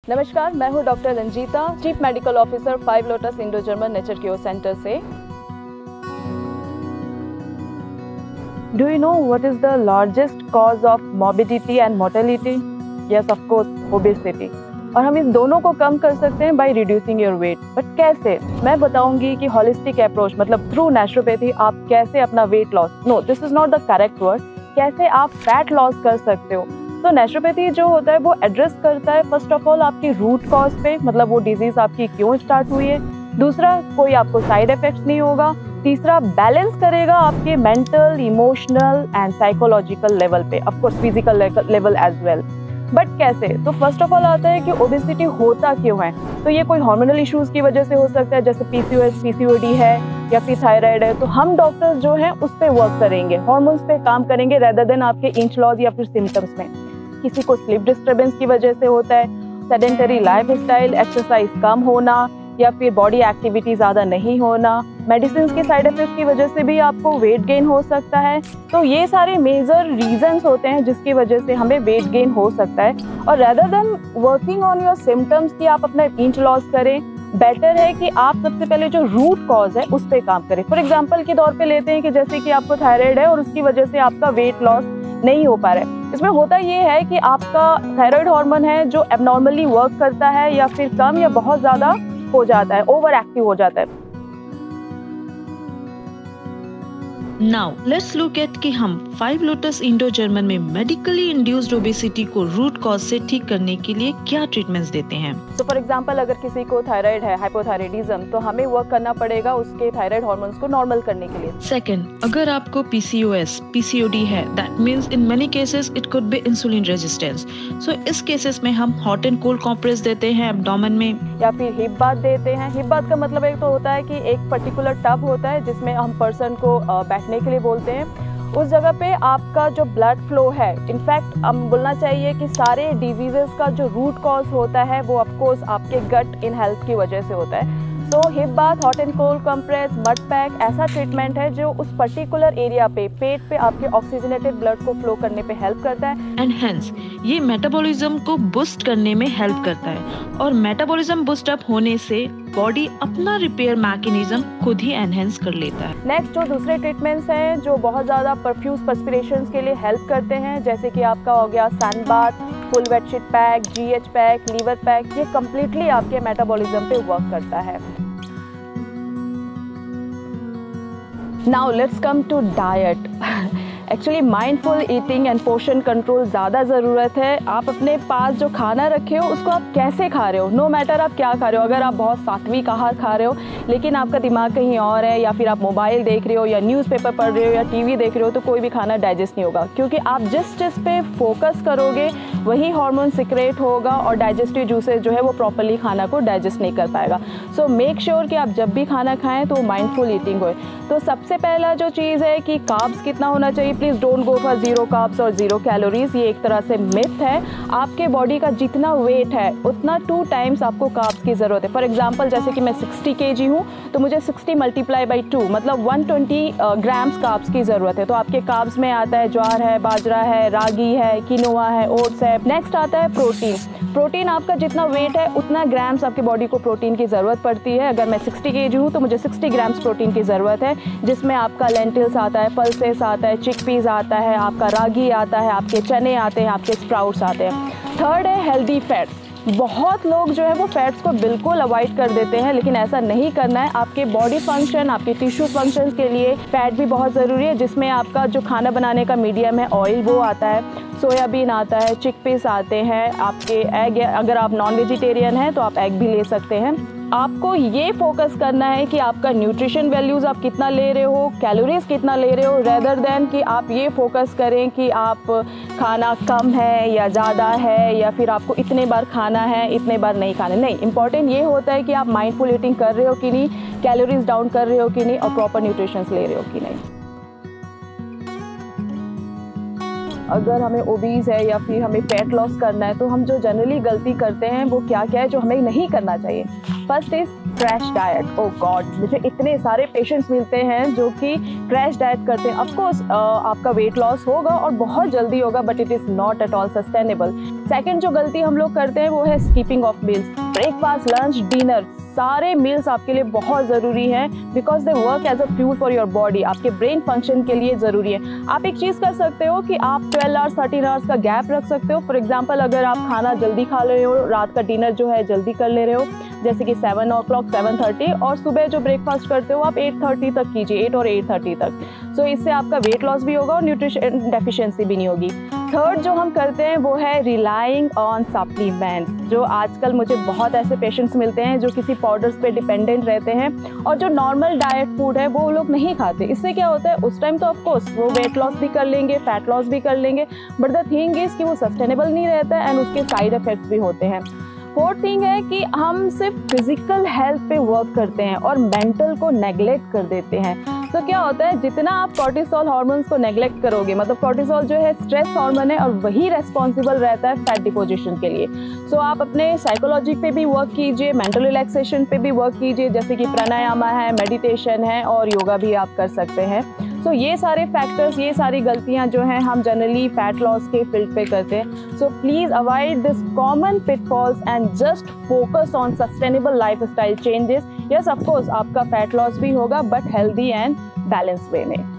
नमस्कार, मैं हूं doctor Ranjita, chief medical officer 5 lotus Indo German nature cure centre से। Do you know what is the largest cause of morbidity and mortality? Yes, of course, obesity. और हम इस दोनों को कम कर सकते हैं by reducing your weight. But कैसे? मैं बताऊंगी कि होलिस्टिक अप्रोच मतलब थ्रू नेचुरोपैथी आप कैसे अपना weight loss, no this is not the correct word, कैसे आप फैट लॉस कर सकते हो। तो नेचुरोपैथी जो होता है वो एड्रेस करता है फर्स्ट ऑफ ऑल आपकी रूट कॉज पे, मतलब वो डिजीज आपकी क्यों स्टार्ट हुई है। दूसरा, कोई आपको साइड इफेक्ट्स नहीं होगा। तीसरा, बैलेंस करेगा आपके mental, emotional and psychological level पे, of course physical level as well. But कैसे? तो फर्स्ट ऑफ ऑल आता है कि ओबेसिटी होता क्यों है। तो ये कोई हार्मोनल इश्यूज की वजह से हो सकता है, जैसे पीसीओएस, पीसीओडी है या फिर थायराइड है। तो हम डॉक्टर्स जो हैं उस पे वर्क करेंगे, हार्मोन्स पे काम करेंगे रेदर देन आपके इंच लॉज या फिर सिम्टम्स में। किसी को स्लीप डिस्टर्बेंस की वजह से होता है, सेडेंटरी लाइफ स्टाइल, एक्सरसाइज कम होना या फिर बॉडी एक्टिविटी ज़्यादा नहीं होना, मेडिसिन के साइड इफेक्ट्स की वजह से भी आपको वेट गेन हो सकता है। तो ये सारे मेजर रीजंस होते हैं जिसकी वजह से हमें वेट गेन हो सकता है। और rather than working on your symptoms कि आप अपना इंच लॉस करें, बेटर है कि आप सबसे पहले जो रूट कॉज है उस पर काम करें। फॉर एग्जाम्पल के तौर पे लेते हैं कि जैसे कि आपको थायराइड है और उसकी वजह से आपका वेट लॉस नहीं हो पा रहा है। इसमें होता ये है कि आपका थायराइड हार्मोन है जो एबनॉर्मली वर्क करता है या फिर कम या बहुत ज़्यादा हो जाता है, ओवर एक्टिव हो जाता है। नाउ लेट्स लुक एट कि हम 5 लोटस इंडो जर्मन में मेडिकली इंड्यूस्ड ओबेसिटी को रूट कॉज से ठीक करने के लिए क्या ट्रीटमेंट्स देते हैं। तो फॉर एग्जांपल अगर किसी को थायराइड है, हाइपोथायराइडिज्म, तो हमें वर्क करना पड़ेगा उसके थायराइड हार्मोन्स को नॉर्मल करने के लिए। सेकंड, अगर आपको पीसीओएस, पीसीओडी है, that means in many cases it could be insulin resistance. So इस केसेस में हम हॉट एंड कोल्ड कंप्रेस देते हैं एब्डोमेन में या फिर हिप बाथ देते हैं। हिप बाथ का मतलब एक तो होता है कि एक पर्टिकुलर टब होता है जिसमें हम पर्सन को बैठने के लिए बोलते हैं। उस जगह पे आपका जो ब्लड फ्लो है, इनफैक्ट हम बोलना चाहिए कि सारे डिजीजेस का जो रूट कॉज होता है वो ऑफ कोर्स आपके गट इन हेल्थ की वजह से होता है। तो hip bath, hot and cold compress, mud pack ऐसा ट्रीटमेंट है जो उस पर्टिकुलर एरिया पे, पेट पे आपके ऑक्सीजनेटेड ब्लड को फ्लो करने पे हेल्प करता है। एंड हेंस ये मेटाबॉलिज्म को बूस्ट करने में हेल्प करता है और मेटाबॉलिज्म बूस्ट अप होने से बॉडी अपना रिपेयर मैकेनिज्म खुद ही एनहेंस कर लेता है। नेक्स्ट जो दूसरे ट्रीटमेंट्स हैं जो बहुत ज़्यादा परफ्यूज पर्स्पिरेशंस के लिए हेल्प करते हैं, जैसे कि आपका हो गया sun bath, full bedsheet pack, GH pack, liver pack, ये कम्प्लीटली आपके मेटाबॉलिज्म पे वर्क करता है। Now let's come to diet. Actually mindful eating and portion control ज़्यादा ज़रूरत है। आप अपने पास जो खाना रखे हो उसको आप कैसे खा रहे हो, नो मैटर आप क्या खा रहे हो। अगर आप बहुत सात्विक आहार खा रहे हो लेकिन आपका दिमाग कहीं और है, या फिर आप मोबाइल देख रहे हो या न्यूज़पेपर पढ़ रहे हो या टीवी देख रहे हो, तो कोई भी खाना डाइजेस्ट नहीं होगा, क्योंकि आप जिस चीज़ पे फोकस करोगे वही हार्मोन सिक्रेट होगा और डाइजेस्टिव जूसेस जो है वो प्रॉपरली खाना को डाइजेस्ट नहीं कर पाएगा। सो मेक श्योर कि आप जब भी खाना खाएँ तो माइंडफुल ईटिंग हो। तो सबसे पहला जो चीज़ है कि कार्ब्स कितना होना चाहिए, please don't go for 0 carbs और 0 कैलोरीज। ये एक तरह से मिथ है। आपके बॉडी का जितना वेट है उतना 2 टाइम्स आपको कार्ब्स की ज़रूरत है। फॉर एग्जांपल जैसे कि मैं 60 kg हूँ तो मुझे 60 मल्टीप्लाई बाई 2 मतलब 120 ग्राम्स कार्ब्स की ज़रूरत है। तो आपके कार्ब्स में आता है ज्वार है, बाजरा है, रागी है, किनोआ है, ओट्स है। नेक्स्ट आता है प्रोटीन। प्रोटीन आपका जितना वेट है उतना ग्राम्स आपकी बॉडी को प्रोटीन की ज़रूरत पड़ती है। अगर मैं 60 kg हूँ तो मुझे 60 ग्राम्स प्रोटीन की ज़रूरत है, जिसमें आपका लेंटिल्स आता है, पल्सेस आता है, चिकपीस आता है, आपका रागी आता है, आपके चने आते हैं, आपके स्प्राउट्स आते हैं। थर्ड है हेल्दी फैट्स। बहुत लोग जो है वो फैट्स को बिल्कुल अवॉइड कर देते हैं, लेकिन ऐसा नहीं करना है। आपके बॉडी फंक्शन, आपके टिश्यू फंक्शंस के लिए फैट भी बहुत ज़रूरी है, जिसमें आपका जो खाना बनाने का मीडियम है, ऑयल वो आता है, सोयाबीन आता है, चिकपीस आते हैं, आपके एग, अगर आप नॉन वेजिटेरियन हैं तो आप एग भी ले सकते हैं। आपको ये फोकस करना है कि आपका न्यूट्रिशन वैल्यूज़ आप कितना ले रहे हो, कैलोरीज कितना ले रहे हो, रेदर देन कि आप ये फोकस करें कि आप खाना कम है या ज़्यादा है, या फिर आपको इतने बार खाना है, इतने बार नहीं खाना। नहीं, इंपॉर्टेंट ये होता है कि आप माइंडफुल ईटिंग कर रहे हो कि नहीं, कैलोरीज डाउन कर रहे हो कि नहीं, और प्रॉपर न्यूट्रिशन ले रहे हो कि नहीं। अगर हमें ओबीज है या फिर हमें फैट लॉस करना है, तो हम जो जनरली गलती करते हैं वो क्या क्या है जो हमें नहीं करना चाहिए। First is crash diet. Oh God, मुझे इतने सारे पेशेंट्स मिलते हैं जो कि क्रैश डाइट करते हैं। ऑफकोर्स आपका वेट लॉस होगा और बहुत जल्दी होगा, but it is not at all sustainable. Second जो गलती हम लोग करते हैं वो है skipping of meals. Breakfast, lunch, dinner, सारे मील्स आपके लिए बहुत ज़रूरी हैं because they work as a fuel for your body. आपके ब्रेन फंक्शन के लिए ज़रूरी है। आप एक चीज़ कर सकते हो कि आप 12 आवर्स 13 आवर्स का गैप रख सकते हो। फॉर एग्जांपल, अगर आप खाना जल्दी खा रहे हो, रात का डिनर जो है जल्दी कर ले रहे हो, जैसे कि 7 o'clock 7:30, और सुबह जो ब्रेकफास्ट करते हो आप 8:30 तक कीजिए, 8 और 8:30 तक। सो इससे आपका वेट लॉस भी होगा और न्यूट्रिशन डेफिशिएंसी भी नहीं होगी। थर्ड जो हम करते हैं वो है रिलाइंग ऑन सप्लीमेंट्स। जो आजकल मुझे बहुत ऐसे पेशेंट्स मिलते हैं जो किसी पाउडर्स पे डिपेंडेंट रहते हैं और जो नॉर्मल डाइट फूड है वो लोग नहीं खाते। इससे क्या होता है, उस टाइम तो ऑफकोर्स वो वेट लॉस भी कर लेंगे, फैट लॉस भी कर लेंगे, बट द थिंग इज कि वो सस्टेनेबल नहीं रहता है एंड उसके साइड इफेक्ट्स भी होते हैं। फोर्थ थिंग है कि हम सिर्फ फिजिकल हेल्थ पे वर्क करते हैं और मेंटल को नेग्लेक्ट कर देते हैं। तो क्या होता है, जितना आप कॉर्टिसोल हार्मोन्स को नेग्लेक्ट करोगे, मतलब कॉर्टिसोल जो है स्ट्रेस हार्मोन है और वही रेस्पॉन्सिबल रहता है फैट डिपोजिशन के लिए। सो आप अपने साइकोलॉजी पे भी वर्क कीजिए, मेंटल रिलैक्सेशन पे भी वर्क कीजिए, जैसे कि प्राणायाम है, मेडिटेशन है और योगा भी आप कर सकते हैं। सो ये सारे फैक्टर्स, ये सारी गलतियां जो हैं हम जनरली फैट लॉस के फील्ड पे करते हैं। So please avoid this common pitfalls and just focus on sustainable lifestyle changes. Yes, of course आपका फैट लॉस भी होगा, but healthy and balance way में।